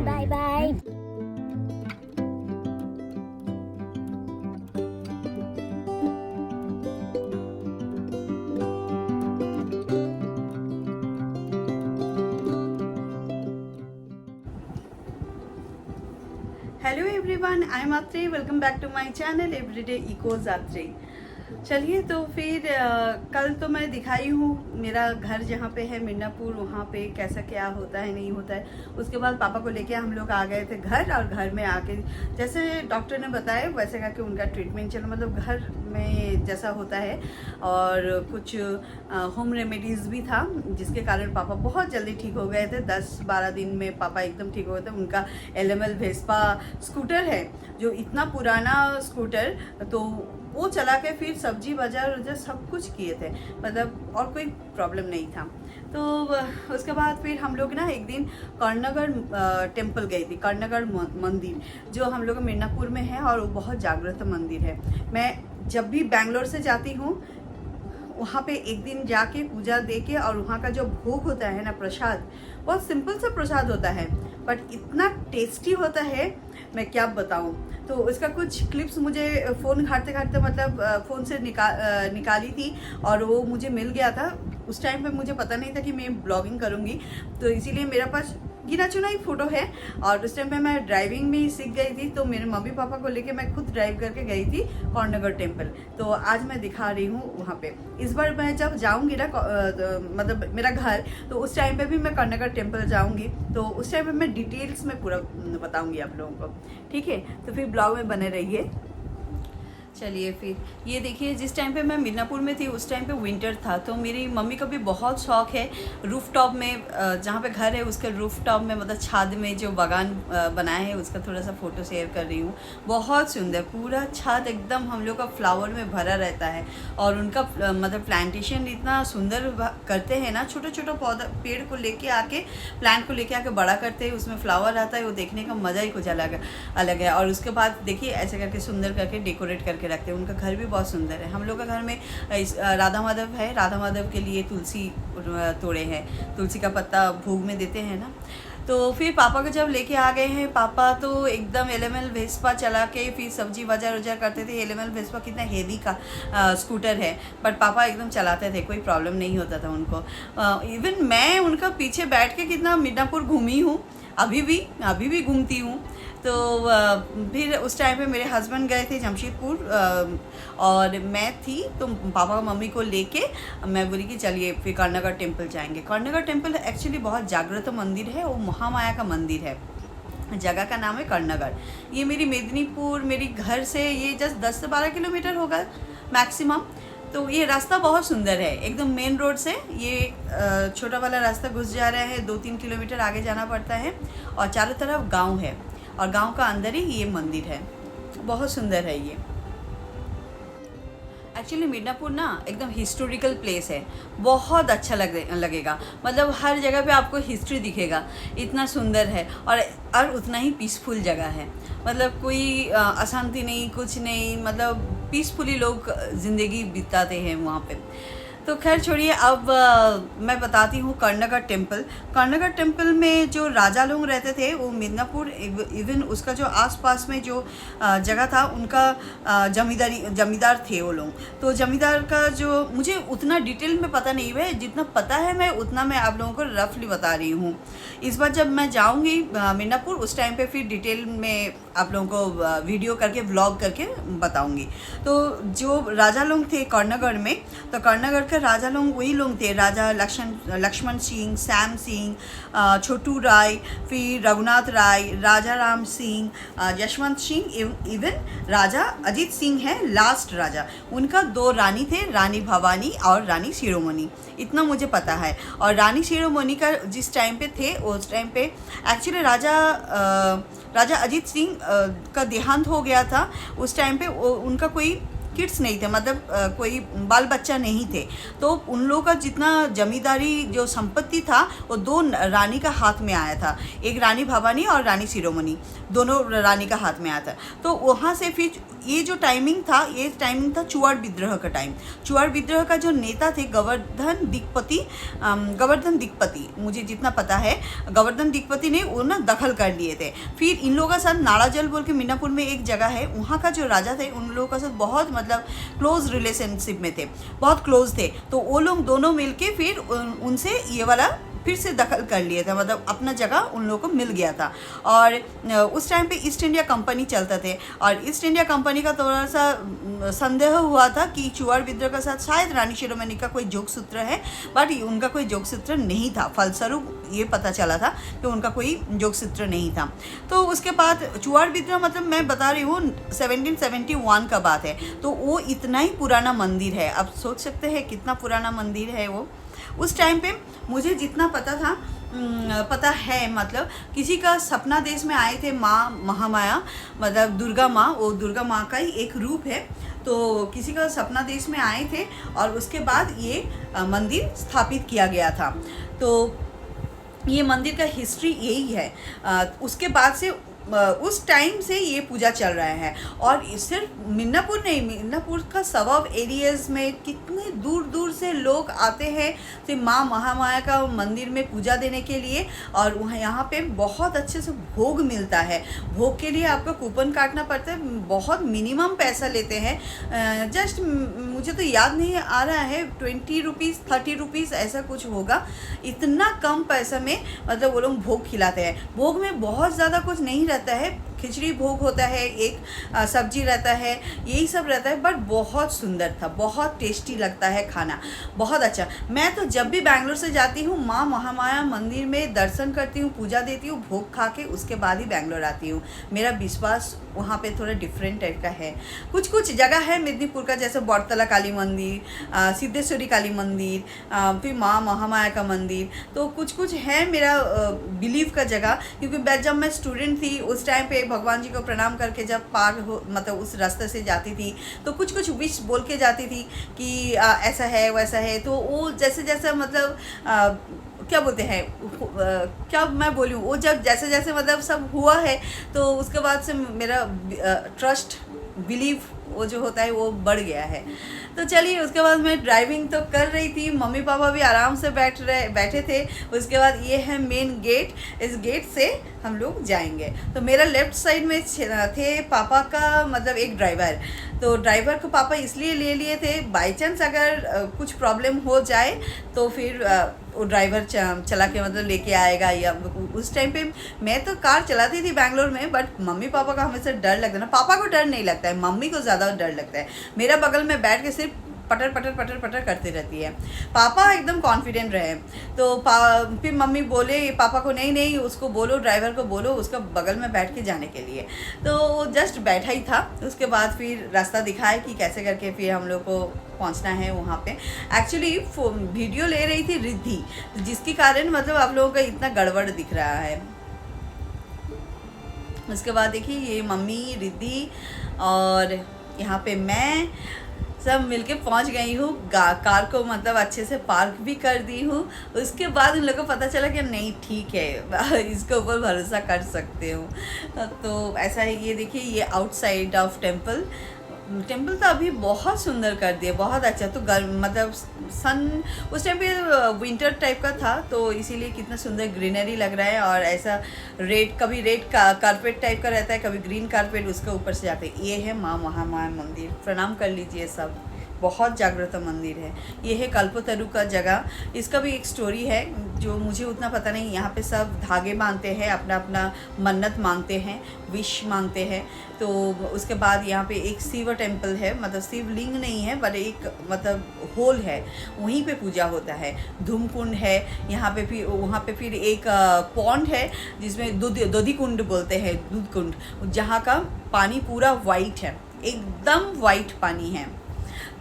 Bye bye. Hello everyone, I am Atri. Welcome back to my channel everyday echoes Atri. चलिए, तो फिर कल तो मैं दिखाई हूँ मेरा घर जहाँ पे है मिर्नापुर, वहाँ पे कैसा क्या होता है नहीं होता है। उसके बाद पापा को लेके हम लोग आ गए थे घर, और घर में आके जैसे डॉक्टर ने बताया वैसे करके उनका ट्रीटमेंट चला, मतलब घर में जैसा होता है। और कुछ होम रेमेडीज़ भी था जिसके कारण पापा बहुत जल्दी ठीक हो गए थे। 10-12 दिन में पापा एकदम ठीक हो गए थे। उनका LML वेस्पा स्कूटर है, जो इतना पुराना स्कूटर, तो वो चला के फिर सब्जी बाजार उधर सब कुछ किए थे, मतलब और कोई प्रॉब्लम नहीं था। तो उसके बाद फिर हम लोग ना एक दिन कर्णनगर टेम्पल गई थी। कर्णनगर मंदिर जो हम लोग मिर्नापुर में है, और वो बहुत जागृत मंदिर है। मैं जब भी बैंगलोर से जाती हूँ वहाँ पे एक दिन जाके पूजा दे के, और वहाँ का जो भोग होता है ना, प्रसाद, बहुत सिंपल सा प्रसाद होता है बट इतना टेस्टी होता है, मैं क्या बताऊँ। तो उसका कुछ क्लिप्स मुझे फ़ोन घाटते घाटते, मतलब फ़ोन से निकाली थी, और वो मुझे मिल गया था। उस टाइम पे मुझे पता नहीं था कि मैं ब्लॉगिंग करूँगी, तो इसीलिए मेरे पास गिना चुना ही फ़ोटो है। और उस टाइम पे मैं ड्राइविंग में ही सीख गई थी, तो मेरे मम्मी पापा को लेके मैं खुद ड्राइव करके गई थी कर्णनगर टेम्पल। तो आज मैं दिखा रही हूँ वहाँ पे। इस बार मैं जब जाऊँगी ना, मतलब मेरा घर, तो उस टाइम पे भी मैं कर्णनगर टेम्पल जाऊँगी, तो उस टाइम पे मैं डिटेल्स में पूरा बताऊँगी आप लोगों को, ठीक है। तो फिर ब्लॉग में बने रहिए। चलिए, फिर ये देखिए, जिस टाइम पे मैं मिर्नापुर में थी उस टाइम पे विंटर था, तो मेरी मम्मी का भी बहुत शौक है रूफ टॉप में, जहाँ पे घर है उसके रूफ टॉप में, मतलब छाद में जो बागान बनाया है उसका थोड़ा सा फ़ोटो शेयर कर रही हूँ। बहुत सुंदर पूरा छाद एकदम हम लोग का फ्लावर में भरा रहता है, और उनका मतलब प्लांटेशन इतना सुंदर करते हैं ना, छोटा छोटा पौधा पेड़ को लेके आके, प्लांट को लेके आके बड़ा करते हैं, उसमें फ्लावर आता है, वो देखने का मज़ा ही कुछ अलग है। और उसके बाद देखिए ऐसे करके सुंदर करके डेकोरेट करके रखते हैं। उनका घर भी बहुत सुंदर है। हम लोग का घर में राधा माधव है, राधा माधव के लिए तुलसी तोड़े हैं, तुलसी का पत्ता भोग में देते हैं ना। तो फिर पापा को जब लेके आ गए हैं, पापा तो एकदम LML वेस्पा चला के फिर सब्जी बाजार उजार करते थे। LML वेस्पा कितना हेवी का स्कूटर है, बट पापा एकदम चलाते थे, कोई प्रॉब्लम नहीं होता था उनको। इवन मैं उनका पीछे बैठ के कितना मिर्नापुर घूमी हूँ, अभी भी घूमती हूँ। तो फिर उस टाइम पे मेरे हस्बैंड गए थे जमशेदपुर, और मैं थी, तो पापा मम्मी को लेके मैं बोली कि चलिए फिर कर्णनगर टेम्पल जाएंगे। कर्णनगर टेम्पल एक्चुअली बहुत जागृत मंदिर है, वो महामाया का मंदिर है। जगह का नाम है कर्णनगर। ये मेरी मेदिनीपुर, मेरी घर से ये जस्ट 10 से 12 किलोमीटर होगा मैक्सिमम। तो ये रास्ता बहुत सुंदर है, एकदम मेन रोड से ये छोटा वाला रास्ता घुस जा रहा है, 2-3 किलोमीटर आगे जाना पड़ता है, और चारों तरफ गांव है, और गांव का अंदर ही ये मंदिर है। बहुत सुंदर है ये। एक्चुअली मिर्नापुर ना एकदम हिस्टोरिकल प्लेस है, बहुत अच्छा लगेगा, मतलब हर जगह पे आपको हिस्ट्री दिखेगा, इतना सुंदर है, और उतना ही पीसफुल जगह है, मतलब कोई अशांति नहीं, कुछ नहीं, मतलब पीसफुली लोग ज़िंदगी बिताते हैं वहाँ पे। तो खैर छोड़िए, अब मैं बताती हूँ कर्णनगर टेम्पल। कर्णनगर टेम्पल में जो राजा लोग रहते थे, वो मिर्नापुर, इवन उसका जो आसपास में जो जगह था, उनका जमींदार थे वो लोग। तो जमींदार का जो मुझे उतना डिटेल में पता नहीं है, जितना पता है मैं उतना मैं आप लोगों को रफली बता रही हूँ। इस बार जब मैं जाऊँगी मिर्नापुर, उस टाइम पे फिर डिटेल में आप लोगों को वीडियो करके व्लॉग करके बताऊँगी। तो जो राजा लोग थे कर्णनगर में, तो कर्णनगर के राजा लोग वही लोग थे, राजा लक्ष्मण सिंह, श्याम सिंह, छोटू राय, फिर रघुनाथ राय, राजा राम सिंह, यशवंत सिंह, इवन राजा अजीत सिंह है लास्ट राजा। उनका 2 रानी थे, रानी भवानी और रानी शिरोमणि, इतना मुझे पता है। और रानी शिरोमणि का जिस टाइम पे थे, उस टाइम पे एक्चुअली राजा अजीत सिंह का देहांत हो गया था। उस टाइम पे उनका कोई किड्स नहीं थे, मतलब कोई बाल बच्चा नहीं थे। तो उन लोगों का जितना जमींदारी जो संपत्ति था, वो 2 रानी का हाथ में आया था, एक रानी भवानी और रानी शिरोमणि, दोनों रानी का हाथ में आया था। तो वहाँ से फिर ये जो टाइमिंग था, ये टाइमिंग था चुआड़ विद्रोह का टाइम। चुआड़ विद्रोह का जो नेता थे गोवर्धन दिक्पति, मुझे जितना पता है गोवर्धन दिक्पति ने वो ना दखल कर लिए थे। फिर इन लोगों के साथ नाड़ाजल बोल के मीनापुर में एक जगह है, वहाँ का जो राजा थे उन लोगों के साथ बहुत मतलब क्लोज रिलेशनशिप में थे, बहुत क्लोज थे। तो वो लोग दोनों मिलके फिर उनसे ये वाला फिर से दखल कर लिए थे, मतलब अपना जगह उन लोगों को मिल गया था। और उस टाइम पे ईस्ट इंडिया कंपनी चलता थे, और ईस्ट इंडिया कंपनी का थोड़ा सा संदेह हुआ था कि चुआड़ विद्रोह के साथ शायद रानी शिरोमणि का कोई जोगसूत्र है, बट उनका कोई जोगसूत्र नहीं था। फलस्वरूप ये पता चला था कि उनका कोई जोगसूत्र नहीं था। तो उसके बाद चुआड़ विद्रोह मतलब मैं बता रही हूँ 1771 का बात है, तो वो इतना ही पुराना मंदिर है। आप सोच सकते हैं कितना पुराना मंदिर है वो। उस टाइम पे मुझे जितना पता है मतलब किसी का सपना देश में आए थे माँ महामाया, मतलब दुर्गा माँ, वो दुर्गा माँ का ही एक रूप है। तो किसी का सपना देश में आए थे और उसके बाद ये मंदिर स्थापित किया गया था। तो ये मंदिर का हिस्ट्री यही है। उसके बाद से उस टाइम से ये पूजा चल रहा है। और सिर्फ मिदनापुर नहीं, मिदनापुर का सब एरियाज़ में कितने दूर दूर से लोग आते हैं तो माँ महामाया का मंदिर में पूजा देने के लिए। और वहाँ यहाँ पे बहुत अच्छे से भोग मिलता है। भोग के लिए आपको कूपन काटना पड़ता है, बहुत मिनिमम पैसा लेते हैं। जस्ट मुझे तो याद नहीं आ रहा है, 20 रुपीज़ 30 रुपीज़ ऐसा कुछ होगा। इतना कम पैसा में मतलब वो लोग भोग खिलाते हैं। भोग में बहुत ज़्यादा कुछ नहीं रहता है, खिचड़ी भोग होता है, एक सब्जी रहता है, यही सब रहता है, बट बहुत सुंदर था, बहुत टेस्टी लगता है खाना, बहुत अच्छा। मैं तो जब भी बैंगलोर से जाती हूँ माँ महामाया मंदिर में दर्शन करती हूँ, पूजा देती हूँ, भोग खा के उसके बाद ही बैंगलोर आती हूँ। मेरा विश्वास वहाँ पे थोड़ा डिफरेंट टाइप का है। कुछ कुछ जगह है मेदिनीपुर का, जैसे बड़तला काली मंदिर, सिद्धेश्वरी काली मंदिर, फिर माँ महामाया का मंदिर, तो कुछ कुछ है मेरा बिलीव का जगह। क्योंकि जब मैं स्टूडेंट थी उस टाइम पे भगवान जी को प्रणाम करके जब पार हो मतलब उस रास्ते से जाती थी तो कुछ कुछ विश बोल के जाती थी कि ऐसा है वैसा है। तो वो जैसे जैसे मतलब क्या बोलते हैं, क्या मैं बोलूँ, वो जब जैसे जैसे मतलब सब हुआ है तो उसके बाद से मेरा ट्रस्ट बिलीव वो जो होता है वो बढ़ गया है। तो चलिए, उसके बाद मैं ड्राइविंग तो कर रही थी, मम्मी पापा भी आराम से बैठे थे। उसके बाद ये है मेन गेट, इस गेट से हम लोग जाएंगे। तो मेरा लेफ़्ट साइड में थे पापा का मतलब एक ड्राइवर। तो ड्राइवर को पापा इसलिए ले लिए थे, बाई चांस अगर कुछ प्रॉब्लम हो जाए तो फिर वो ड्राइवर चला के मतलब लेके आएगा। या उस टाइम पे मैं तो कार चलाती थी बैंगलोर में, बट मम्मी पापा का हमेशा डर लगता है ना। पापा को डर नहीं लगता है, मम्मी को ज़्यादा डर लगता है। मेरा बगल में बैठ के सिर्फ पटर पटर पटर पटर करती रहती है। पापा एकदम कॉन्फिडेंट रहे। तो फिर मम्मी बोले पापा को, नहीं नहीं उसको बोलो, ड्राइवर को बोलो उसका बगल में बैठ के जाने के लिए। तो वो जस्ट बैठा ही था। उसके बाद फिर रास्ता दिखाया कि कैसे करके फिर हम लोग को पहुंचना है वहाँ पे। एक्चुअली वीडियो ले रही थी रिद्धि, जिसके कारण मतलब आप लोगों का इतना गड़बड़ दिख रहा है। उसके बाद देखिए ये मम्मी, रिद्धि और यहाँ पे मैं सब मिलके पहुंच गई हूँ। कार को मतलब अच्छे से पार्क भी कर दी हूँ। उसके बाद उन लोगों को पता चला कि नहीं ठीक है, इसके ऊपर भरोसा कर सकते हो। तो ऐसा है। ये देखिए ये आउटसाइड ऑफ टेम्पल तो अभी बहुत सुंदर कर दिए, बहुत अच्छा। तो मतलब सन उस टाइम पे विंटर टाइप का था, तो इसीलिए कितना सुंदर ग्रीनरी लग रहा है। और ऐसा कभी रेड कारपेट टाइप का रहता है, कभी ग्रीन कारपेट उसके ऊपर से जाते हैं। ये है माँ महामाया मंदिर, प्रणाम कर लीजिए सब, बहुत जागृत मंदिर है। ये है कल्पतरु का जगह। इसका भी एक स्टोरी है जो मुझे उतना पता नहीं। यहाँ पे सब धागे मांगते हैं, अपना अपना मन्नत मांगते हैं, विश मांगते हैं। तो उसके बाद यहाँ पे एक शिव टेम्पल है, मतलब शिवलिंग नहीं है बट एक मतलब होल है, वहीं पे पूजा होता है। धूमकुंड है यहाँ पे, फिर वहाँ पे फिर एक पॉन्ड है जिसमें दोधी कुंड बोलते हैं, दूध कुंड, जहाँ का पानी पूरा वाइट है, एकदम वाइट पानी है।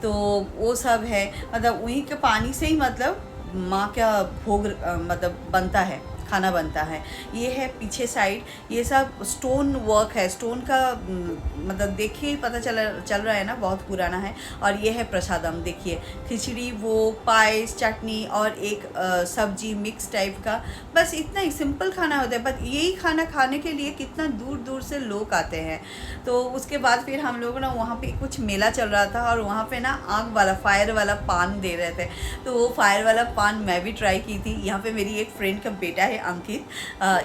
तो वो सब है, मतलब वहीं के पानी से ही मतलब माँ का भोग मतलब बनता है, खाना बनता है। ये है पीछे साइड, ये सब स्टोन वर्क है, स्टोन का मतलब देखिए पता चल रहा है ना, बहुत पुराना है। और ये है प्रसादम, देखिए खिचड़ी, वो पायस, चटनी और एक सब्जी मिक्स टाइप का, बस इतना ही सिंपल खाना होता है। बट यही खाना खाने के लिए कितना दूर दूर से लोग आते हैं। तो उसके बाद फिर हम लोग ना वहाँ पे कुछ मेला चल रहा था और वहाँ पे ना आग वाला फायर वाला पान दे रहे थे, तो वो फायर वाला पान मैं भी ट्राई की थी। यहाँ पे मेरी एक फ्रेंड का बेटा है अंकित,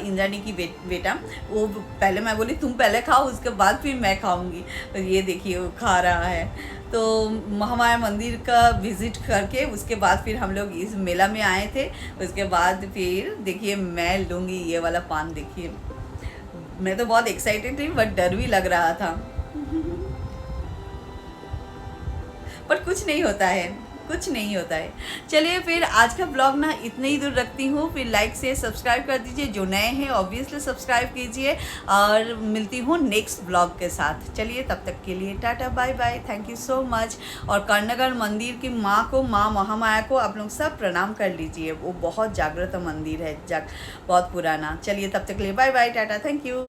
इंद्रानी की बेटा, वो पहले मैं बोली तुम पहले खाओ उसके बाद फिर मैं खाऊंगी, तो ये देखिए वो खा रहा है। तो महामाया मंदिर का विज़िट करके उसके बाद फिर हम लोग इस मेला में आए थे। उसके बाद फिर देखिए मैं लूँगी ये वाला पान, देखिए मैं तो बहुत एक्साइटेड थी बट डर भी लग रहा था पर कुछ नहीं होता है, कुछ नहीं होता है। चलिए फिर आज का ब्लॉग ना इतने ही दूर रखती हूँ, फिर लाइक से सब्सक्राइब कर दीजिए, जो नए हैं ऑब्वियसली सब्सक्राइब कीजिए, और मिलती हूँ नेक्स्ट ब्लॉग के साथ। चलिए तब तक के लिए tata bye bye, thank you so much. और कर्णनगर मंदिर की माँ को, माँ महामाया को आप लोग सब प्रणाम कर लीजिए, वो बहुत जागृत मंदिर है, बहुत पुराना। चलिए तब तक के लिए bye bye, tata, thank you.